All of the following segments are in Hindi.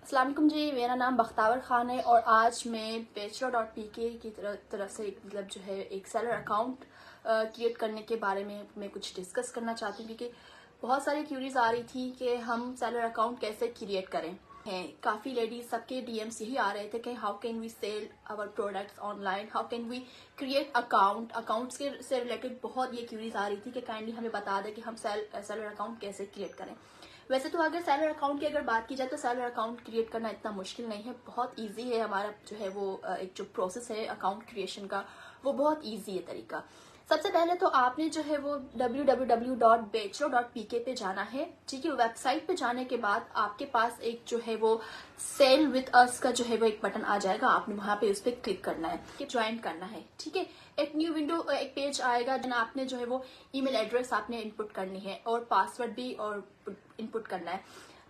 अस्सलाम वालेकुम जी, मेरा नाम बख्तावर ख़ान है और आज मैं Bachelor.pk की तरफ से मतलब जो है एक सेलर अकाउंट क्रिएट करने के बारे में मैं कुछ डिस्कस करना चाहती हूँ, क्योंकि बहुत सारी क्यूरीज आ रही थी कि हम सेलर अकाउंट कैसे क्रिएट करें। हैं काफ़ी लेडीज सबके डीएम्स यही आ रहे थे कि how can we sell our products online, how can we create accounts के से रिलेटेड बहुत ये क्यूरीज आ रही थी कि काइंडली हमें बता दें कि हम सेलर अकाउंट कैसे क्रिएट करें। वैसे तो अगर सेलर अकाउंट की अगर बात की जाए तो सेलर अकाउंट क्रिएट करना इतना मुश्किल नहीं है, बहुत इजी है। हमारा जो है वो एक जो प्रोसेस है अकाउंट क्रिएशन का वो बहुत इजी है तरीका। सबसे पहले तो आपने जो है वो www.bachelor.pk पे जाना है, ठीक है। वेबसाइट पे जाने के बाद आपके पास एक जो है वो सेल विद अस का जो है वो एक बटन आ जाएगा, आपने वहां पे उस पर क्लिक करना है, ज्वाइन करना है, ठीक है। एक न्यू विंडो एक पेज आएगा, जहाँ आपने जो है वो ईमेल एड्रेस आपने इनपुट करनी है और पासवर्ड भी और इनपुट करना है।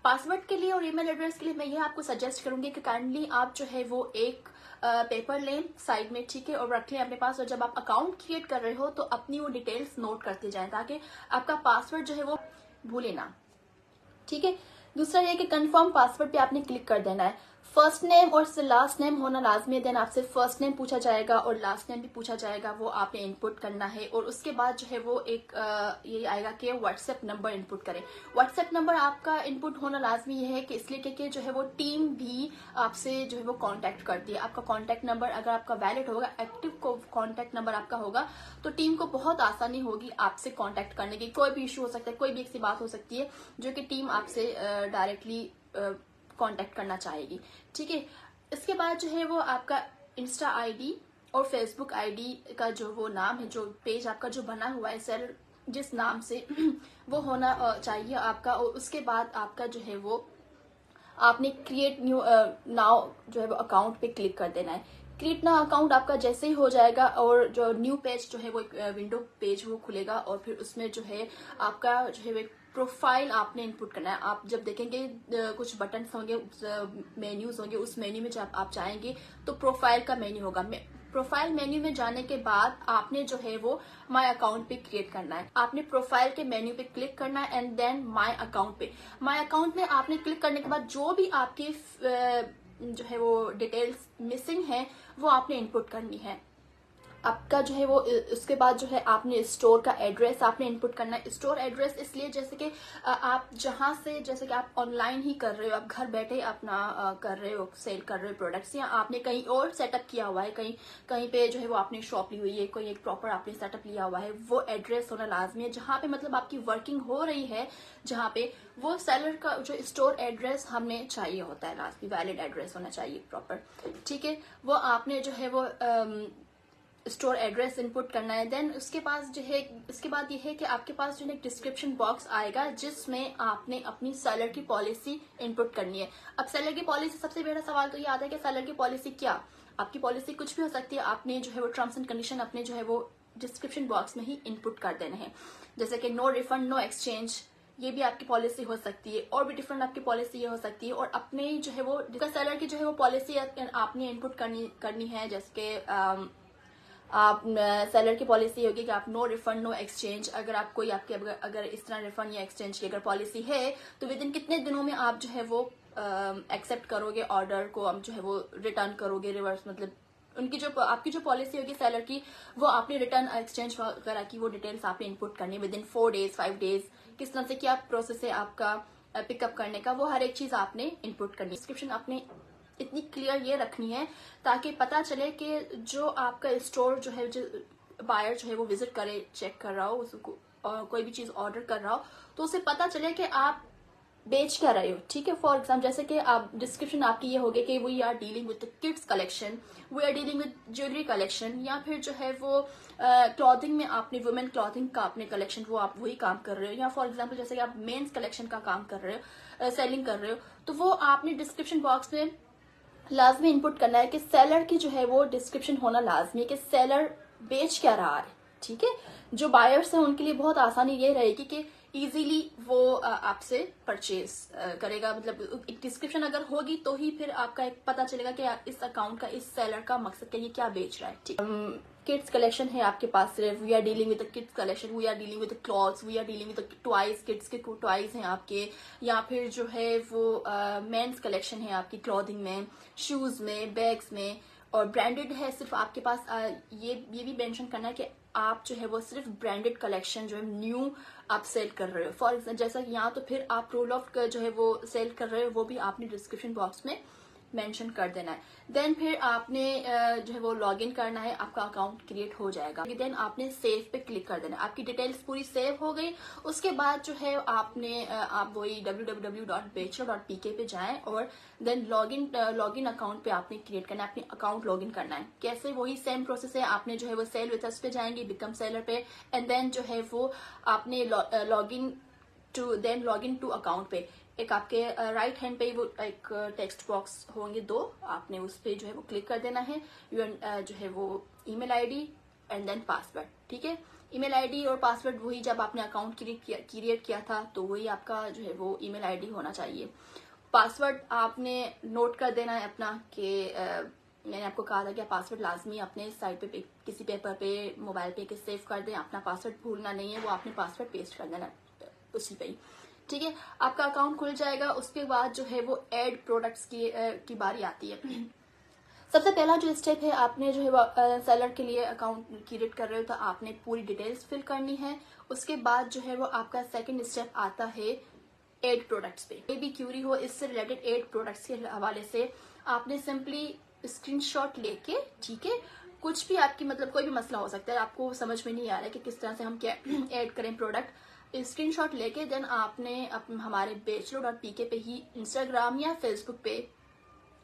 पासवर्ड के लिए और ईमेल एड्रेस के लिए मैं ये आपको सजेस्ट करूंगी कि काइंडली आप जो है वो एक पेपर लें साइड में, ठीक है, और रख लें अपने पास। और जब आप अकाउंट क्रिएट कर रहे हो तो अपनी वो डिटेल्स नोट करते जाएं ताकि आपका पासवर्ड जो है वो भूले ना, ठीक है। दूसरा ये कि कंफर्म पासवर्ड पे आपने क्लिक कर देना है। फर्स्ट नेम और लास्ट नेम होना लाजमी है। देन आपसे फर्स्ट नेम पूछा जाएगा और लास्ट नेम भी पूछा जाएगा, वो आपने इनपुट करना है। और उसके बाद जो है वो एक ये आएगा कि व्हाट्सएप नंबर इनपुट करें। व्हाट्सएप नंबर आपका इनपुट होना लाजमी है कि इसलिए कि जो है वो टीम भी आपसे जो है वो कांटेक्ट करती है। आपका कांटेक्ट नंबर अगर आपका वैलिड होगा, एक्टिव कांटेक्ट नंबर आपका होगा, तो टीम को बहुत आसानी होगी आपसे कांटेक्ट करने की। कोई भी इशू हो सकता है, कोई भी एक सी बात हो सकती है जो कि टीम आपसे डायरेक्टली कांटेक्ट करना चाहेगी, ठीक है। इसके बाद जो है वो आपका इंस्टा आईडी और फेसबुक आईडी का जो वो नाम है, जो पेज आपका जो बना हुआ है सेल जिस नाम से वो होना चाहिए आपका। और उसके बाद आपका जो है वो आपने क्रिएट न्यू नाउ जो है वो अकाउंट पे क्लिक कर देना है। क्रिएट नाउ अकाउंट आपका जैसे ही हो जाएगा और जो न्यू पेज जो है वो विंडो पेज वो खुलेगा और फिर उसमें जो है आपका जो है वो प्रोफाइल आपने इनपुट करना है। आप जब देखेंगे कुछ बटन होंगे, मेन्यूज होंगे, उस मेन्यू में जब आप जाएंगे तो प्रोफाइल का मेन्यू होगा। प्रोफाइल मेन्यू में जाने के बाद आपने जो है वो माय अकाउंट पे क्रिएट करना है। आपने प्रोफाइल के मेन्यू पे क्लिक करना है एंड देन माय अकाउंट पे। माय अकाउंट में आपने क्लिक करने के बाद जो भी आपकी जो है वो डिटेल्स मिसिंग है वो आपने इनपुट करनी है। आपका जो है वो उसके बाद जो है आपने स्टोर का एड्रेस आपने इनपुट करना है। स्टोर एड्रेस इसलिए जैसे कि आप जहां से, जैसे कि आप ऑनलाइन ही कर रहे हो, आप घर बैठे अपना कर रहे हो, सेल कर रहे हो प्रोडक्ट्स, या आपने कहीं और सेटअप किया हुआ है, कहीं पे जो है वो आपने शॉप ली हुई है, कोई एक प्रॉपर आपने सेटअप लिया हुआ है, वो एड्रेस होना लाजमी है। जहां पे मतलब आपकी वर्किंग हो रही है, जहां पे वो सेलर का जो स्टोर एड्रेस हमें चाहिए होता है, लाजमी वैलिड एड्रेस होना चाहिए प्रॉपर, ठीक है। वो आपने जो है वो स्टोर एड्रेस इनपुट करना है। देन उसके पास जो है, इसके बाद ये है कि आपके पास जो है डिस्क्रिप्शन बॉक्स आएगा जिसमें आपने अपनी सेलर की पॉलिसी इनपुट करनी है। अब सेलर की पॉलिसी, सबसे बड़ा सवाल तो ये आता है कि सेलर की पॉलिसी क्या, आपकी पॉलिसी कुछ भी हो सकती है। आपने जो है वो टर्म्स एंड कंडीशन अपने जो है वो डिस्क्रिप्शन बॉक्स में ही इनपुट कर देने हैं, जैसे कि नो रिफंड नो एक्सचेंज, ये भी आपकी पॉलिसी हो सकती है। और भी डिफरेंट आपकी पॉलिसी ये हो सकती है। और अपने जो है वो सेलर की जो है वो पॉलिसी आपने इनपुट करनी है, जैसे कि आप सेलर की पॉलिसी होगी कि आप नो रिफंड नो एक्सचेंज, अगर आप कोई आपके अगर इस तरह रिफंड या एक्सचेंज की अगर पॉलिसी है तो विद इन कितने दिनों में आप जो है वो एक्सेप्ट करोगे ऑर्डर को, आप जो है वो रिटर्न करोगे, रिवर्स मतलब उनकी जो आपकी जो पॉलिसी होगी सेलर की, वो आपने रिटर्न एक्सचेंज वगैरह की वो डिटेल्स आपने इनपुट करनी विद इन 4 डेज 5 डेज, किस तरह से क्या प्रोसेस है आपका पिकअप करने का, वो हर एक चीज आपने इनपुट करनी। डिस्क्रिप्शन आपने इतनी क्लियर ये रखनी है ताकि पता चले कि जो आपका स्टोर जो है, जो बायर जो है वो विजिट करे, चेक कर रहा हो उसको, और कोई भी चीज ऑर्डर कर रहा हो तो उसे पता चले कि आप बेच क्या रहे हो, ठीक है। फॉर एग्जाम्पल जैसे कि आप डिस्क्रिप्शन आपकी ये होगी कि we are dealing with kids collection, we are dealing with jewellery collection, या फिर जो है वो क्लॉथिंग में आपने वुमेन क्लॉथिंग का अपने कलेक्शन वो आप वही काम कर रहे हो, या फॉर एग्जाम्पल जैसे कि आप मेन्स कलेक्शन का काम कर रहे हो, सेलिंग कर रहे हो, तो वो आपने डिस्क्रिप्शन बॉक्स में लाजमी इनपुट करना है कि सेलर की जो है वो डिस्क्रिप्शन होना लाजमी है कि सेलर बेच क्या रहा है, ठीक है। जो बायर्स हैं उनके लिए बहुत आसानी ये रहेगी कि इजीली वो आपसे परचेज करेगा। मतलब एक डिस्क्रिप्शन अगर होगी तो ही फिर आपका एक पता चलेगा कि इस अकाउंट का, इस सेलर का मकसद क्या, ये क्या बेच रहा है। ठीक, किड्स कलेक्शन है आपके पास सिर्फ, we are dealing with kids collection, we are dealing with clothes, we are dealing with toys, kids के टॉयज हैं आपके, या फिर जो है वो मेंस कलेक्शन है आपकी क्लॉथिंग में, शूज में, बैग्स में, और ब्रांडेड है सिर्फ आपके पास। ये भी मेंशन करना है कि आप जो है वो सिर्फ ब्रांडेड कलेक्शन जो है न्यू आप सेल कर रहे हो। फॉर एग्जाम्पल जैसा यहाँ तो फिर आप रोल ऑफ जो है वो सेल कर रहे हो, वो भी आपने डिस्क्रिप्शन बॉक्स में मेंशन कर देना है। देन फिर आपने जो है वो लॉग इन करना है, आपका अकाउंट क्रिएट हो जाएगा। देन आपने सेव पे क्लिक कर देना है, आपकी डिटेल्स पूरी सेव हो गई। उसके बाद जो है आपने आप वही www.bachelor.pk पे जाएं और देन लॉग इन अकाउंट पे आपने क्रिएट करना है, अपनी अकाउंट लॉग इन करना है। कैसे, वही सेम प्रोसेस है। आपने जो है वो सेल विद अस पे जाएंगे, बिकम सेलर पे, एंड देन जो है वो आपने लॉग इन टू अकाउंट पे एक आपके राइट हैंड पे वो एक टेक्स्ट बॉक्स होंगे दो, आपने उस पे जो है वो क्लिक कर देना है। जो है वो email ID and then password. ठीक है, ईमेल आईडी और पासवर्ड वही जब आपने अकाउंट क्रिएट किया था तो वही आपका जो है वो ईमेल आईडी होना चाहिए। पासवर्ड आपने नोट कर देना है अपना कि मैंने आपको कहा था कि पासवर्ड लाजमी अपने साइड पे किसी पेपर पे, मोबाइल पे सेव कर दें। अपना पासवर्ड भूलना नहीं है, वो आपने पासवर्ड पेस्ट कर देना उसी पे ही। ठीक है, आपका अकाउंट खुल जाएगा। उसके बाद जो है वो ऐड प्रोडक्ट्स की बारी आती है। सबसे पहला जो स्टेप है, आपने जो है वो सेलर के लिए अकाउंट क्रिएट कर रहे हो तो आपने पूरी डिटेल्स फिल करनी है। उसके बाद जो है वो आपका सेकंड स्टेप आता है ऐड प्रोडक्ट्स पे। कोई भी क्यूरी हो इससे रिलेटेड ऐड प्रोडक्ट्स के हवाले से, आपने सिंपली स्क्रीनशॉट लेके, ठीक है, कुछ भी आपकी मतलब कोई भी मसला हो सकता है, आपको समझ में नहीं आ रहा है कि किस तरह से हम क्या ऐड करें प्रोडक्ट, स्क्रीनशॉट लेके देन आपने हमारे bachelor.pk पे ही इंस्टाग्राम या फेसबुक पे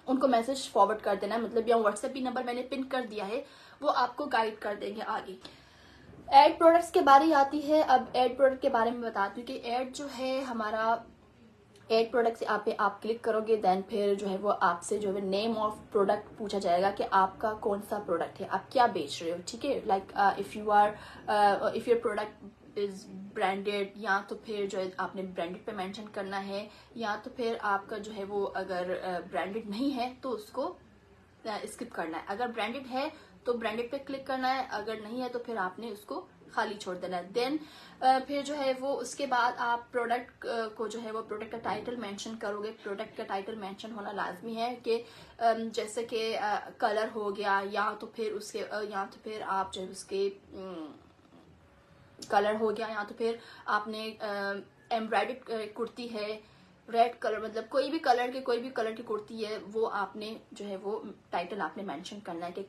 उनको मैसेज फॉरवर्ड कर देना है। मतलब या व्हाट्सएप भी नंबर मैंने पिन कर दिया है, वो आपको गाइड कर देंगे आगे। एड प्रोडक्ट्स के बारे आती है। अब एड प्रोडक्ट के बारे में बताती हूँ कि एड जो है हमारा एड प्रोडक्ट से आप क्लिक करोगे, देन फिर जो है वो आपसे जो है नेम ऑफ प्रोडक्ट पूछा जाएगा कि आपका कौन सा प्रोडक्ट है, आप क्या बेच रहे हो। ठीक है, like if your product is branded, या तो फिर जो है आपने ब्रांडेड पे मेंशन करना है, या तो फिर आपका जो है वो अगर ब्रांडेड नहीं है तो उसको स्किप करना है। अगर ब्रांडेड है तो ब्रांडेड पे क्लिक करना है, अगर नहीं है तो फिर आपने उसको खाली छोड़ देना है। देन फिर जो है वो उसके बाद आप प्रोडक्ट को जो है वो प्रोडक्ट का टाइटल मेंशन करोगे। प्रोडक्ट का टाइटल मेंशन होना लाजमी है कि जैसे कि कलर हो गया, या तो फिर आप जो है उसके कलर हो गया, या तो फिर आपने एम्ब्रॉयडर्ड कुर्ती है रेड कलर, मतलब कोई भी कलर की कुर्ती है, वो आपने जो है वो टाइटल आपने मेंशन करना है कि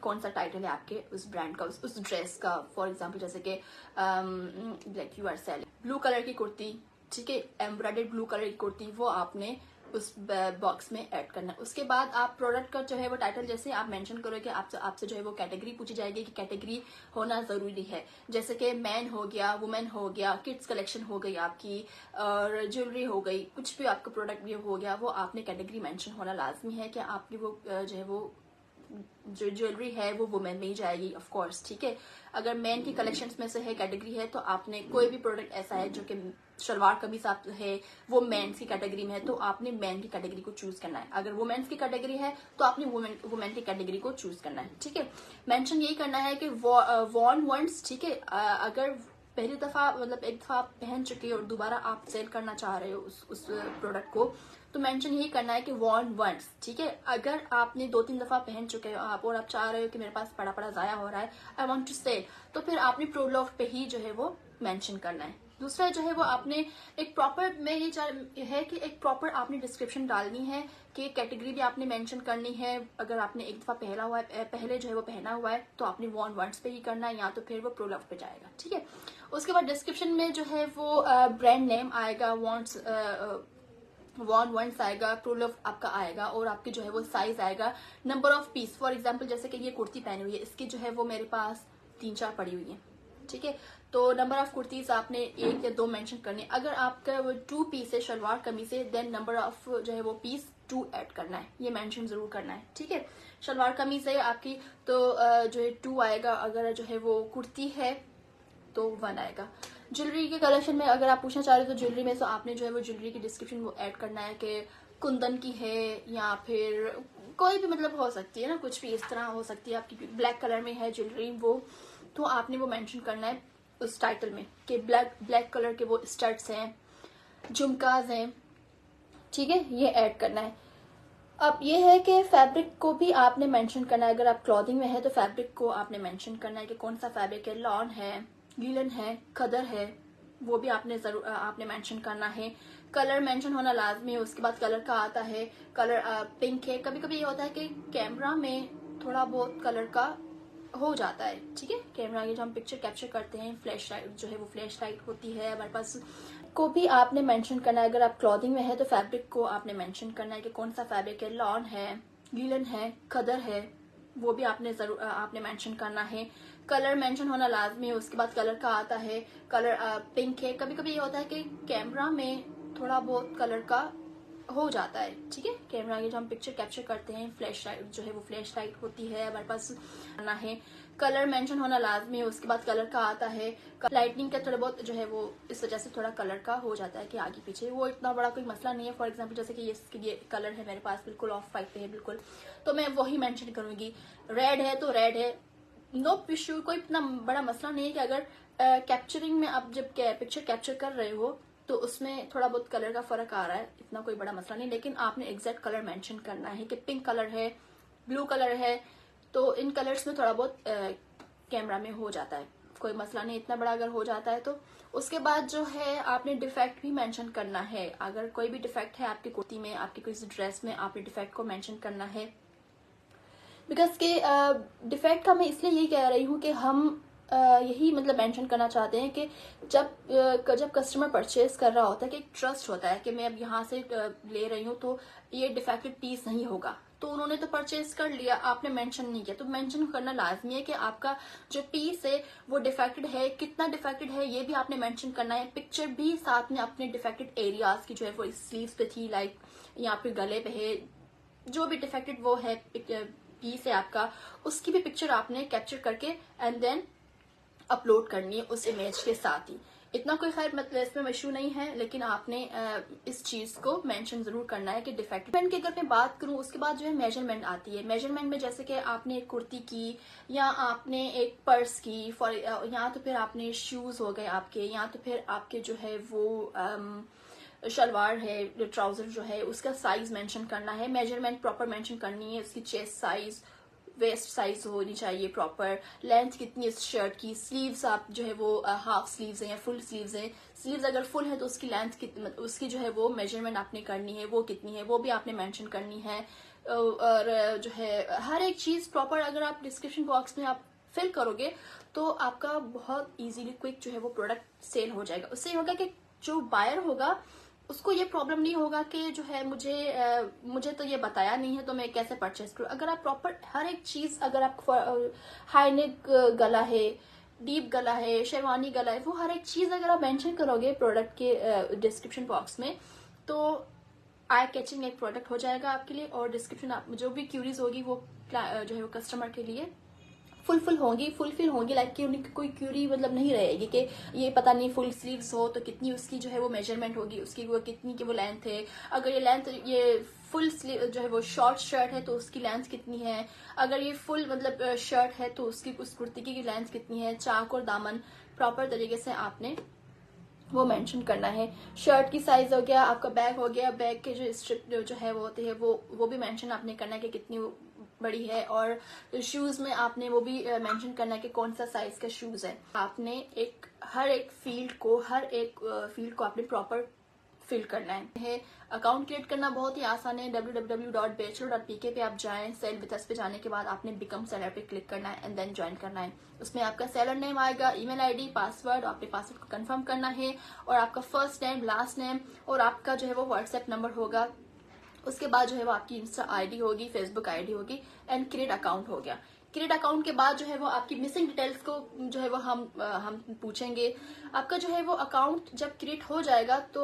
कौन सा टाइटल है आपके उस ब्रांड का, उस ड्रेस का। फॉर एग्जांपल जैसे कि like you are selling blue colour की कुर्ती, ठीक है, एम्ब्रॉयडर्ड ब्लू कलर की कुर्ती, वो आपने उस बॉक्स में ऐड करना है। उसके बाद आप प्रोडक्ट का जो है वो टाइटल जैसे आप मेंशन करोगे, आपसे जो है वो कैटेगरी पूछी जाएगी कि कैटेगरी होना जरूरी है। जैसे कि मैन हो गया, वुमेन हो गया, किड्स कलेक्शन हो गई आपकी, और ज्वेलरी हो गई, कुछ भी आपका प्रोडक्ट भी हो गया, वो आपने कैटेगरी मेंशन होना लाजमी है कि आपकी वो जो है वो जो ज्वेलरी है वो वुमेन में ही जाएगी ऑफ कोर्स। ठीक है, अगर मेन की कलेक्शंस में से है कैटेगरी है तो आपने कोई भी प्रोडक्ट ऐसा है जो कि शलवार कमीज आप है वो मेंस की कैटेगरी में है तो आपने मेन की कैटेगरी को चूज करना है। अगर वुमेन्स की कैटेगरी है तो आपने वुमेन की कैटेगरी को चूज करना है। ठीक है, मेंशन यही करना है कि वॉर्न वंस। ठीक है, अगर पहली दफा मतलब एक दफा आप पहन चुके हो और दोबारा आप सेल करना चाह रहे हो उस प्रोडक्ट को, तो मेंशन यही करना है कि वॉर्न वंस। ठीक है, अगर आपने 2-3 दफा पहन चुके हो आप और आप चाह रहे हो कि मेरे पास पड़ा जाया हो रहा है, आई वांट टू सेल, तो फिर आपने प्रोलॉग पे ही जो है वो मेंशन करना है। दूसरा जो है वो आपने एक प्रॉपर कि एक प्रॉपर आपने डिस्क्रिप्शन डालनी है कि कैटेगरी भी आपने मेंशन करनी है। अगर आपने एक दफा पहले जो है वो पहना हुआ है तो आपने वॉर्न वंस पे ही करना है, या तो फिर वो प्रोलॉग पे जाएगा। ठीक है, उसके बाद डिस्क्रिप्शन में जो है वो ब्रांड नेम आएगा, वॉर्न वंस आएगा, प्रोलॉग आपका आएगा, और आपके जो है वो साइज आएगा, number of peace. For example जैसे कि ये कुर्ती पहनी हुई है, इसकी जो है वो मेरे पास 3-4 पड़ी हुई है। ठीक है, तो नंबर ऑफ कुर्तीज आपने 1 या 2 मेंशन करने। अगर आपका वो 2 पीस है शलवार कमीज है, देन नंबर ऑफ जो है वो पीस 2 ऐड करना है, ये मेंशन जरूर करना है। ठीक है, शलवार कमीज है आपकी तो जो है 2 आएगा, अगर जो है वो कुर्ती है तो 1 आएगा। ज्वेलरी के कलेक्शन में अगर आप पूछना चाह रहे हो तो ज्वेलरी में तो आपने जो है वो ज्वेलरी की डिस्क्रिप्शन वो ऐड करना है कि कुंदन की है या फिर कोई भी मतलब हो सकती है ना, कुछ भी इस तरह हो सकती है आपकी, ब्लैक कलर में है ज्वेलरी वो, तो आपने वो मेंशन करना है उस टाइटल में कि ब्लैक कलर के वो स्टड्स हैं, झुमकाज हैं, ठीक है, ये ऐड करना है। अब ये है कि फैब्रिक को भी आपने मेंशन करना है। अगर आप क्लॉथिंग में है तो फैब्रिक को आपने मेंशन करना है कि कौन सा फैब्रिक है, लॉन है, लीलन है, खदर है, वो भी आपने जरूर आपने मेंशन करना है। कलर मेंशन होना लाजमी है। उसके बाद कलर का आता है, कलर पिंक है। कभी कभी ये होता है कि कैमरा में थोड़ा बहुत कलर का हो जाता है, ठीक है, कैमरा की जो हम पिक्चर कैप्चर करते हैं, फ्लैश लाइट जो है वो फ्लैश लाइट होती है हमारे पास, को भी आपने मेंशन करना है। अगर आप क्लॉथिंग में है तो फैब्रिक को आपने मेंशन करना है कि कौन सा फैब्रिक है, लॉन है, लीलन है, खदर है, वो भी आपने जरूर आपने मेंशन करना है। कलर मेंशन होना लाजमी है। उसके बाद कलर का आता है, कलर पिंक है। कभी कभी ये होता है कि कैमरा में थोड़ा बहुत कलर का हो जाता है, ठीक है, कैमरा की जो हम पिक्चर कैप्चर करते हैं, फ्लैश लाइट जो है वो फ्लैश लाइट होती है हमारे पास करना है। कलर मेंशन होना लाजमी है। उसके बाद कलर का आता है, लाइटनिंग का थोड़ा बहुत जो है वो इस वजह से थोड़ा कलर का हो जाता है कि आगे पीछे, वो इतना बड़ा कोई मसला नहीं है। फॉर एग्जांपल जैसे कि ये कलर है मेरे पास बिल्कुल ऑफ वाइट पे है बिल्कुल, तो मैं वही मेंशन करूंगी। रेड है तो रेड है, नो इश्यू, कोई इतना बड़ा मसला नहीं है कि अगर कैप्चरिंग में आप जब पिक्चर कैप्चर कर रहे हो तो उसमें थोड़ा बहुत कलर का फर्क आ रहा है, इतना कोई बड़ा मसला नहीं, लेकिन आपने एग्जैक्ट कलर मेंशन करना है कि पिंक कलर है, ब्लू कलर है, तो इन कलर्स में थोड़ा बहुत कैमरा में हो जाता है, कोई मसला नहीं इतना बड़ा अगर हो जाता है तो। उसके बाद जो है आपने डिफेक्ट भी मेंशन करना है। अगर कोई भी डिफेक्ट है आपकी कुर्ती में, आपकी किसी ड्रेस में, आपने डिफेक्ट को मेंशन करना है। बिकॉज के डिफेक्ट का मैं इसलिए यही कह रही हूँ कि हम यही मतलब मेंशन करना चाहते हैं कि जब कस्टमर परचेज कर रहा होता है कि एक ट्रस्ट होता है कि मैं अब यहाँ से ले रही हूँ तो ये डिफेक्टेड पीस नहीं होगा, तो उन्होंने तो परचेज कर लिया, आपने मेंशन नहीं किया, तो मेंशन करना लाजमी है कि आपका जो पीस है वो डिफेक्टेड है, कितना डिफेक्टेड है ये भी आपने मेंशन करना है। पिक्चर भी साथ में अपने डिफेक्टेड एरियाज की जो है वो स्लीव्स पे थी, लाइक यहाँ पे गले पे है, जो भी डिफेक्टेड वो है पीस है आपका, उसकी भी पिक्चर आपने कैप्चर करके एंड देन अपलोड करनी है उस इमेज के साथ ही। इतना कोई खैर मतलब इसमें इशू नहीं है, लेकिन आपने इस चीज को मेंशन जरूर करना है कि डिफेक्टेड की अगर मैं बात करूं। उसके बाद जो है मेजरमेंट आती है। मेजरमेंट में जैसे कि आपने एक कुर्ती की या आपने एक पर्स की फॉर, या तो फिर आपने शूज हो गए आपके, या तो फिर आपके जो है वो शलवार है, ट्राउजर जो है उसका साइज मेंशन करना है, मेजरमेंट प्रॉपर मेंशन करनी है, उसकी चेस्ट साइज, वेस्ट साइज होनी चाहिए प्रॉपर, लेंथ कितनी है इस शर्ट की, स्लीव्स आप जो है वो हाफ स्लीव्स हैं या फुल स्लीव्स हैं, स्लीव्स अगर फुल है तो उसकी लेंथ कितनी, उसकी जो है वो मेजरमेंट आपने करनी है, वो कितनी है वो भी आपने मेंशन करनी है। और जो है हर एक चीज प्रॉपर अगर आप डिस्क्रिप्शन बॉक्स में आप फिल करोगे तो आपका बहुत इजीली क्विक जो है वो प्रोडक्ट सेल हो जाएगा। उससे ये होगा कि जो बायर होगा उसको ये प्रॉब्लम नहीं होगा कि जो है मुझे तो ये बताया नहीं है तो मैं कैसे परचेस करूँ। अगर आप प्रॉपर हर एक चीज, अगर आप हाई नेक गला है, डीप गला है, शेरवानी गला है, वो हर एक चीज अगर आप मेंशन करोगे प्रोडक्ट के डिस्क्रिप्शन बॉक्स में तो आई कैचिंग एक प्रोडक्ट हो जाएगा आपके लिए। और डिस्क्रिप्शन आप जो भी क्यूरीज होगी वो जो है वो कस्टमर के लिए फुलफिल होंगी, लाइक कि उनकी कोई क्यूरी मतलब नहीं रहेगी कि ये पता नहीं फुल स्लीव्स हो तो कितनी उसकी जो है वो मेजरमेंट होगी, उसकी वो कितनी की वो लेंथ है, अगर ये लेंथ ये फुल स्लीव जो है वो शॉर्ट शर्ट है तो उसकी लेंथ कितनी है, अगर ये फुल मतलब शर्ट है तो उसकी उस कुर्ती की लेंथ कितनी है, चाक और दामन प्रॉपर तरीके से आपने वो मेंशन करना है। शर्ट की साइज हो गया, आपका बैग हो गया, बैग के जो स्ट्रिप जो है वो होती है वो भी मेंशन आपने करना है कि कितनी बड़ी है। और शूज में आपने वो भी मेंशन करना है कि कौन सा साइज का शूज है। आपने हर एक फील्ड को आपने प्रॉपर फिल करना है। अकाउंट क्रिएट करना बहुत ही आसान है। www.bachelor.pk पे आप जाएं, सेल विथ अस पे जाने के बाद आपने बिकम सेलर पे क्लिक करना है एंड देन ज्वाइन करना है। उसमें आपका सेलर नेम आएगा, ईमेल आईडी, पासवर्ड, आपने पासवर्ड को कंफर्म करना है और आपका फर्स्ट नेम, लास्ट नेम और आपका जो है वो व्हाट्सएप नंबर होगा। उसके बाद जो है वो आपकी इंस्टा आईडी होगी, फेसबुक आईडी होगी एंड क्रिएट अकाउंट हो गया। क्रिएट अकाउंट के बाद जो है वो आपकी मिसिंग डिटेल्स को जो है वो हम पूछेंगे। आपका जो है वो अकाउंट जब क्रिएट हो जाएगा तो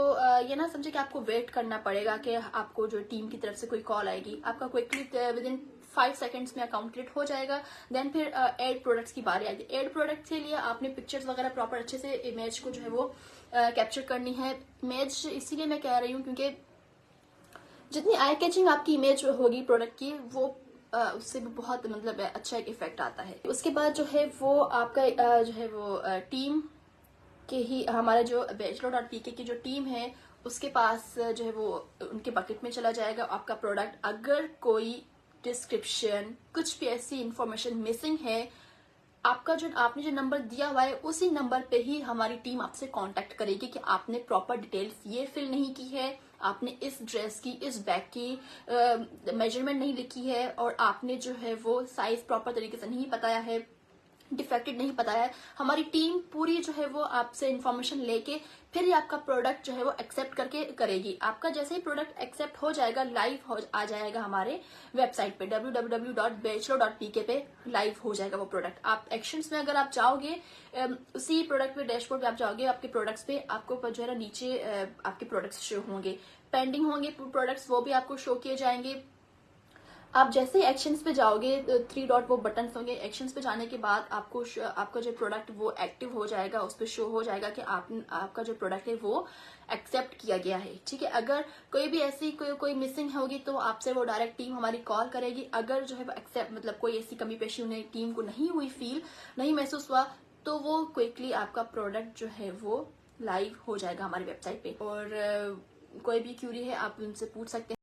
ये ना समझे कि आपको वेट करना पड़ेगा कि आपको जो टीम की तरफ से कोई कॉल आएगी। आपका क्विकली विद इन 5 सेकंड्स में अकाउंट क्रिएट हो जाएगा। देन फिर एड प्रोडक्ट्स की बारी आएगी। एड प्रोडक्ट के लिए आपने पिक्चर्स वगैरह प्रॉपर अच्छे से इमेज को जो है वो कैप्चर करनी है। इमेज इसीलिए मैं कह रही हूँ क्योंकि जितनी आई कैचिंग आपकी इमेज होगी प्रोडक्ट की वो उससे भी बहुत मतलब अच्छा एक इफेक्ट आता है। उसके बाद जो है वो आपका जो है वो टीम के ही हमारा जो bachelor.pk की जो टीम है उसके पास जो है वो उनके बकेट में चला जाएगा आपका प्रोडक्ट। अगर कोई डिस्क्रिप्शन कुछ भी ऐसी इंफॉर्मेशन मिसिंग है, आपने जो नंबर दिया हुआ है उसी नंबर पे ही हमारी टीम आपसे कांटेक्ट करेगी कि आपने प्रॉपर डिटेल्स ये फिल नहीं की है, आपने इस ड्रेस की इस बैग की मेजरमेंट नहीं लिखी है और आपने जो है वो साइज प्रॉपर तरीके से नहीं बताया है, डिफेक्टेड नहीं बताया है। हमारी टीम पूरी जो है वो आपसे इंफॉर्मेशन लेके फिर ही आपका प्रोडक्ट जो है वो एक्सेप्ट करके करेगी। आपका जैसे ही प्रोडक्ट एक्सेप्ट हो जाएगा लाइव आ जाएगा हमारे वेबसाइट पे www.bachelor.pk पे लाइव हो जाएगा वो प्रोडक्ट। आप एक्शंस में अगर आप जाओगे उसी प्रोडक्ट पे डैशबोर्ड पे आप जाओगे, आपके प्रोडक्ट्स पे आपको जो है ना नीचे आपके प्रोडक्ट्स शो होंगे, पेंडिंग होंगे प्रोडक्ट्स, वो भी आपको शो किए जाएंगे। आप जैसे ही एक्शंस पे जाओगे 3 डॉट वो बटन होंगे, एक्शंस पे जाने के बाद आपका जो प्रोडक्ट वो एक्टिव हो जाएगा, उस पर शो हो जाएगा कि आपका जो प्रोडक्ट है वो एक्सेप्ट किया गया है। ठीक है, अगर कोई भी ऐसी कोई मिसिंग होगी तो आपसे वो डायरेक्ट टीम हमारी कॉल करेगी। अगर जो है वो एक्सेप्ट मतलब कोई ऐसी कमी पेशी उन्हें टीम को नहीं हुई, फील नहीं महसूस हुआ, तो वो क्विकली आपका प्रोडक्ट जो है वो लाइव हो जाएगा हमारी वेबसाइट पे। और कोई भी क्यूरी है आप उनसे पूछ सकते हैं।